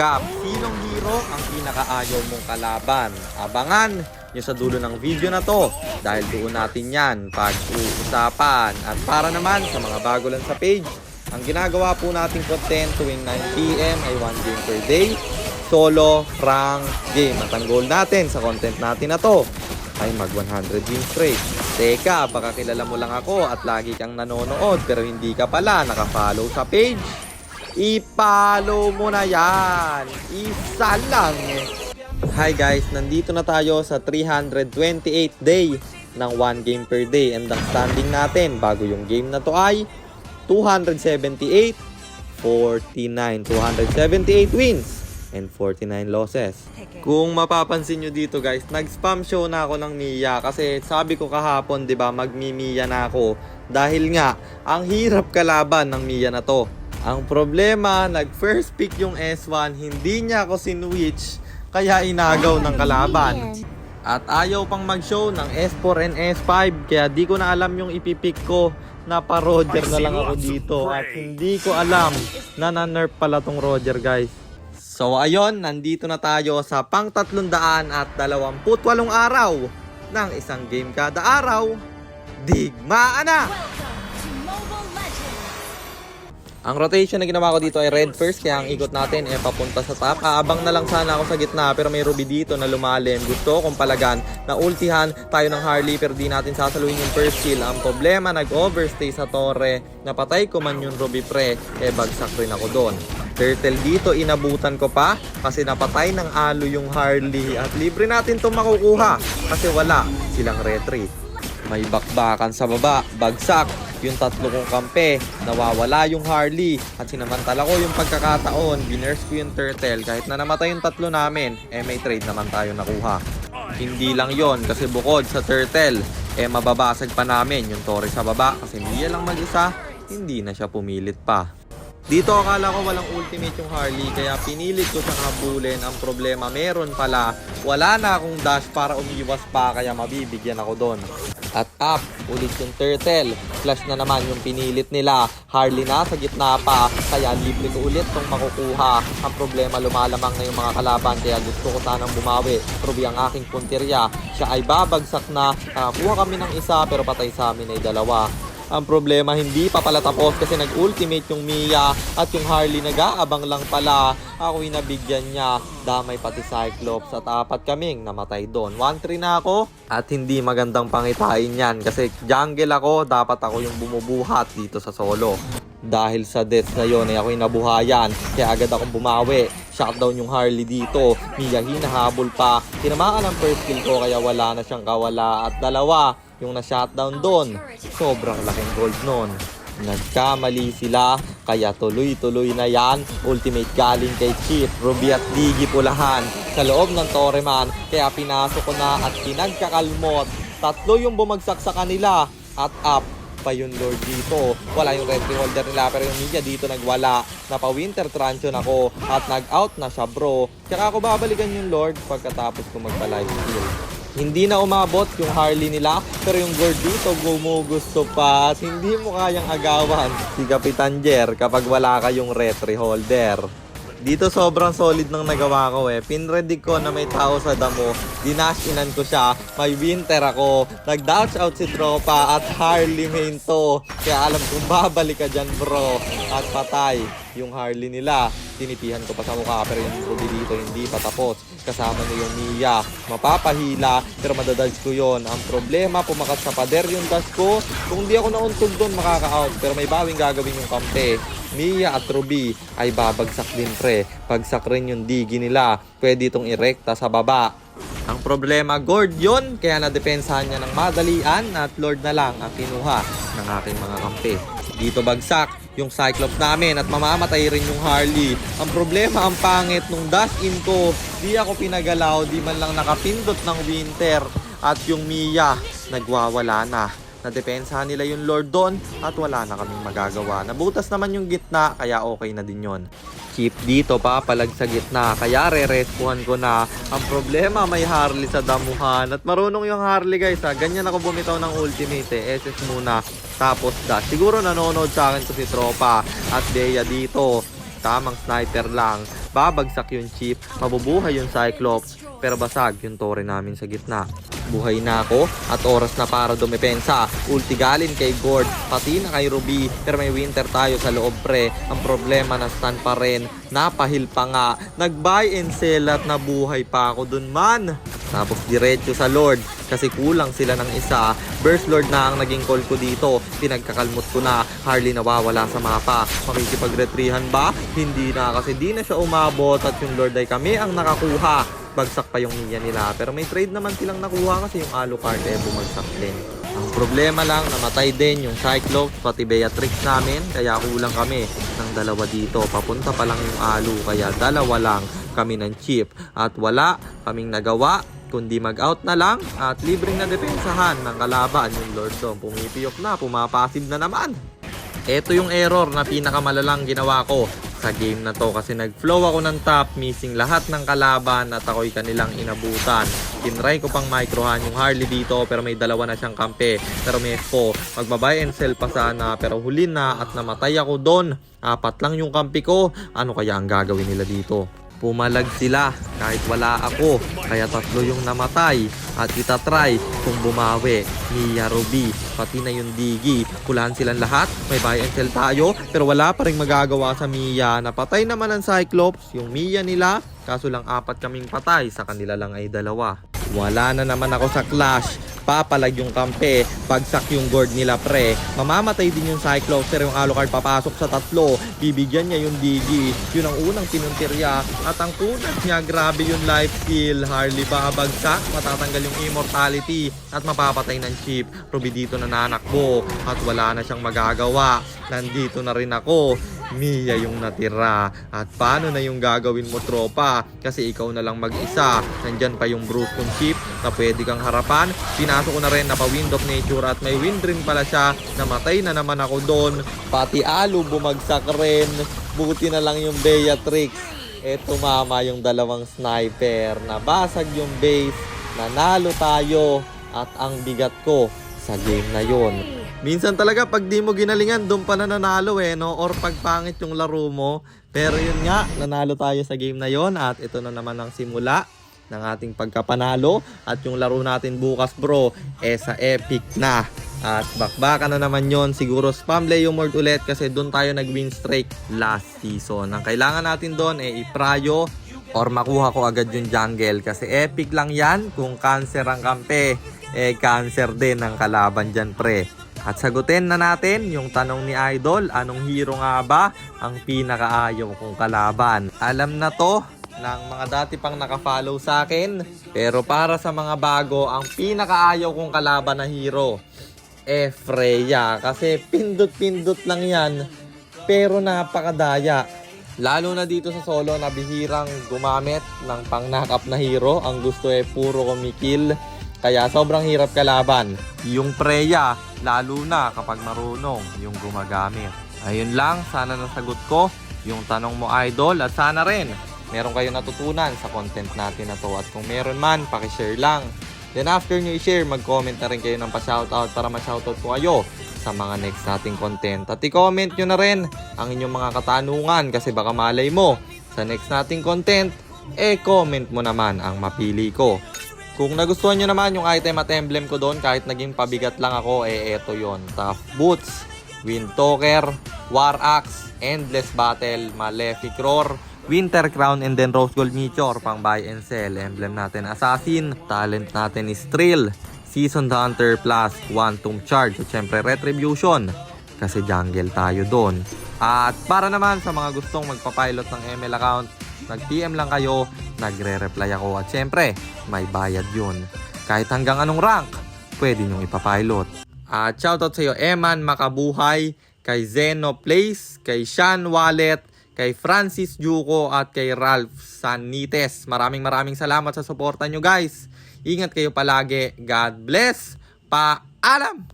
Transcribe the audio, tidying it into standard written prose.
Cap, sinong hero ang pinakaayaw mong kalaban? Abangan nyo sa dulo ng video na to dahil doon natin yan pag-uusapan. At para naman sa mga bago lang sa page, ang ginagawa po nating content tuwing 9 PM ay 1 game per day, solo rank game. At ang goal natin sa content natin na to ay mag 100 wins straight. Teka, baka kilala mo lang ako at lagi kang nanonood pero hindi ka pala nakafollow sa page. I-follow mo na yan. Isa lang. Hi guys, nandito na tayo sa 328 day ng 1 game per day. And ang standing natin bago yung game na to ay 278, 49. 278 wins and 49 losses. Kung mapapansin nyo dito guys, nag-spam show na ako ng Mia kasi sabi ko kahapon, 'di ba, magmi-Mia na ako dahil nga ang hirap kalaban ng Mia na to. Ang problema, nag-first pick yung S1, hindi niya ako sinwitch, kaya inagaw ng kalaban. At ayaw pang mag-show ng S4 and S5, kaya di ko na alam yung ipipick ko, napa-Roger na lang ako dito. At hindi ko alam na na-nerf pala tong Roger guys. So ayun, nandito na tayo sa pang 328 araw ng isang game kada araw. Digmaan na! Ang rotation na ginawa ko dito ay red first, kaya ang ikot natin ay papunta sa top. Aabang na lang sana ako sa gitna pero may Ruby dito na lumalim. Gusto kong palagan na ultihan tayo ng Harley pero di natin sasaluhin yung first kill. Ang problema, nag-overstay sa torre. Napatay ko man yung Ruby pre, bagsak rin ako doon. Turtle dito, inabutan ko pa kasi napatay ng alo yung Harley. At libre natin itong makukuha kasi wala silang retreat. May bakbakan sa baba, bagsak yung tatlo kong kampe, nawawala yung Harley at sinamantala ko yung pagkakataon, binurse ko yung turtle. Kahit na namatay yung tatlo namin, may trade naman tayo nakuha. Hindi lang yon kasi bukod sa turtle, mababasag pa namin yung torre sa baba kasi Mia lang mag-isa, hindi na siya pumilit pa. Dito akala ko walang ultimate yung Harley kaya pinilit ko siyang habulin. Ang problema, meron pala. Wala na akong dash para umiwas pa kaya mabibigyan ako doon. At up, ulit yung turtle. Flash na naman yung pinilit nila. Harley na sa gitna pa kaya libre ko ulit itong makukuha. Ang problema, lumalamang na yung mga kalaban kaya gusto ko sanang bumawi. Ruby ang aking punteriya. Siya ay babagsak na. Nakakuha kami ng isa pero patay sa amin ay dalawa. Ang problema, hindi pa pala tapos kasi nag-ultimate yung Mia at yung Harley nag-aabang lang pala. Ako'y nabigyan niya. Damay pati Cyclops at apat kaming namatay doon. 1-3 na ako at hindi magandang pangitain yan kasi jungle ako, dapat ako yung bumubuhat dito sa solo. Dahil sa death na yun ay ako'y nabuhayan kaya agad akong bumawi. Shutdown yung Harley dito. Mia hinahabol pa. Tinamaan ang first kill ko kaya wala na siyang kawala at dalawa yung na-shutdown doon. Sobrang laking gold nun. Nagkamali sila, kaya tuloy-tuloy na yan. Ultimate galing kay Chief, Ruby at Digi pulahan sa loob ng Torreman. Kaya pinasok ko na at pinagkakalmot. Tatlo yung bumagsak sa kanila at up pa yung Lord dito. Wala yung red holder nila pero yung Mia dito nagwala. Napa-winter truncheon ako at nag-out na siya bro. Tsaka ako babalikan yung Lord pagkatapos ko magpa-life steal. Hindi na umabot yung Harley nila pero yung Gord dito gumugusto pa at hindi mo kayang agawan si Kapitan Jer kapag wala kayong retry holder. Dito sobrang solid ng nagawa ko Pinready ko na may tao sa damo. Dinash-inan ko siya. May winter ako. Nag-dash out si tropa at Harley main to. Kaya alam kong babalik ka dyan bro. At patay yung Harley nila. Tinipihan ko pa sa mukha pero yung Ruby dito hindi pa tapos. Kasama niya yung Mia. Mapapahila pero madadodge ko yon. Ang problema, pumakat sa pader yung dash ko. Kung di ako nauntog doon makaka-out pero may bawing gagawin yung kampe. Mia at Ruby ay babagsak din pre. Bagsak rin yung Digi nila. Pwede itong irekta sa baba. Ang problema, Gord yun. Kaya nadepensahan niya ng madalian at Lord na lang ang kinuha ng aking mga kampe. Dito bagsak yung Cyclops namin at mamamatay rin yung Harley. Ang problema, ang pangit nung dash in ko. Di ako pinagalaw, di man lang nakapindot ng winter. At yung Mia, nagwawala na. Nadepensahan nila yung Lord doon at wala na kaming magagawa. Nabutas naman yung gitna kaya okay na din yon. Keep dito papalag sa gitna kaya re-respuhan ko na. Ang problema, may Harley sa damuhan at marunong yung Harley guys Ganyan ako bumitaw ng ultimate SS muna tapos dash. Siguro nanonood sa akin to si tropa at Bea dito. Tamang sniper lang babagsak yung chip, mabubuhay yung Cyclops, pero basag yung tore namin sa gitna. Buhay na ako at oras na para dumepensa. Ulti galing kay Gord, pati na kay Ruby, pero may winter tayo sa loob pre. Ang problema na stun pa rin, napahil pa nga. Nag-buy and sell at nabuhay pa ako dun man. Tapos diretso sa Lord kasi kulang sila ng isa. Burst Lord na ang naging call ko dito. Pinagkakalmot ko na. Harley nawawala sa mapa. Makikipagretrihan ba? Hindi na kasi di na siya umabot at yung Lord ay kami ang nakakuha. Bagsak pa yung Mia nila. Pero may trade naman silang nakuha kasi yung Alucard eh bumagsak din. Ang problema lang, namatay din yung Cyclops pati Beatrix namin. Kaya kulang kami ng dalawa dito. Papunta pa lang yung Alu. Kaya dalawa lang kami ng chip. At wala kaming nagawa kundi mag-out na lang at libreng na depensahan ng kalaban yung Lord Dom. Pumipiyok na, pumapasive na naman. Ito yung error na pinakamalalang ginawa ko sa game na to kasi nag-flow ako ng top, missing lahat ng kalaban at ako'y kanilang inabutan. Tinry ko pang microhan yung Harley dito pero may dalawa na siyang kampe. Pero may F4, magbabay and sell pa sana pero huli na at namatay ako doon. 4 lang yung kampi ko. Ano kaya ang gagawin nila dito? Pumalag sila kahit wala ako. Kaya 3 yung namatay. At itatry kung bumawi. Mia, Ruby, pati na yung Diggy. Kulahan silang lahat. May buy and sell tayo. Pero wala pa rin magagawa sa Mia. Napatay naman ang Cyclops. Yung Mia nila. Kaso lang 4 kaming patay. Sa kanila lang ay 2. Wala na naman ako sa clash. Papalag yung kampe. Bagsak yung Gord nila pre. Mamamatay din yung Cyclops. Pero yung Alucard papasok sa 3. Bibigyan niya yung Diggy. Yun ang unang pinuntirya. At ang kunat niya, grabe yung life steal. Harley pa bagsak. Matatanggal yung immortality. At mapapatay ng chip. Ruby dito nananakbo. At wala na siyang magagawa. Nandito na rin ako. Mia yung natira. At paano na yung gagawin mo tropa? Kasi ikaw na lang mag-isa. Nandyan pa yung Bruce kong chip na pwede kang harapan. Pinasok ko na rin na pa Wind of Nature at may wind rin pala siya. Namatay na naman ako doon. Pati Alu bumagsak rin. Buti na lang yung Beatrix. Eto mama yung 2 sniper. Nabasag yung base. Nanalo tayo. At ang bigat ko sa game na yon. Minsan talaga pag di mo ginalingan, doon pa na nanalo no? Or pag pangit yung laro mo. Pero yun nga, nanalo tayo sa game na yon. At ito na naman ang simula ng ating pagkapanalo. At yung laro natin bukas bro, sa epic na. At bakbaka na naman yon. Siguro spam Leomord ulit kasi doon tayo nag-win streak last season. Ang kailangan natin doon iprayo or makuha ko agad yung jungle. Kasi epic lang yan kung cancer ang kampe. Cancer din ang kalaban dyan pre. At sagutin na natin yung tanong ni Idol, anong hero nga ba ang pinakaayaw kong kalaban? Alam na to ng mga dati pang nakafollow sa akin. Pero para sa mga bago, ang pinakaayaw kong kalaban na hero, Freya. Kasi pindot-pindot lang yan, pero napakadaya. Lalo na dito sa solo na bihirang gumamit ng pang-knock-up na hero. Ang gusto puro kumikil. Kaya sobrang hirap kalaban. Yung Freya, lalo na kapag marunong yung gumagamit. Ayun lang, sana nasagot ko yung tanong mo Idol. At sana rin, meron kayo natutunan sa content natin na to. At kung meron man, pakishare lang. Then after nyo i-share, mag-comment na rin kayo ng pa-shoutout para ma-shoutout ko kayo sa mga next nating content. At i-comment nyo na rin ang inyong mga katanungan kasi baka malay mo sa next nating content, comment mo naman ang mapili ko. Kung nagustuhan nyo naman yung item at emblem ko doon, kahit naging pabigat lang ako, eto yon. Tough Boots, Wind Talker, War Axe, Endless Battle, Malefic Roar, Winter Crown, and then Rose Gold Meteor, pang buy and sell. Emblem natin Assassin, talent natin is Thrill, Seasoned Hunter plus Quantum Charge, at syempre Retribution, kasi jungle tayo doon. At para naman sa mga gustong magpapilot ng ML account, nag-PM lang kayo, nagre-reply ako. At syempre, may bayad yun. Kahit hanggang anong rank, pwede nyong ipapilot. At shoutout sa iyo, Eman Makabuhay, kay Zeno Place, kay Sean Wallet, kay Francis Juco, at kay Ralph Sanites. Maraming salamat sa suporta nyo guys. Ingat kayo palagi. God bless. Paalam!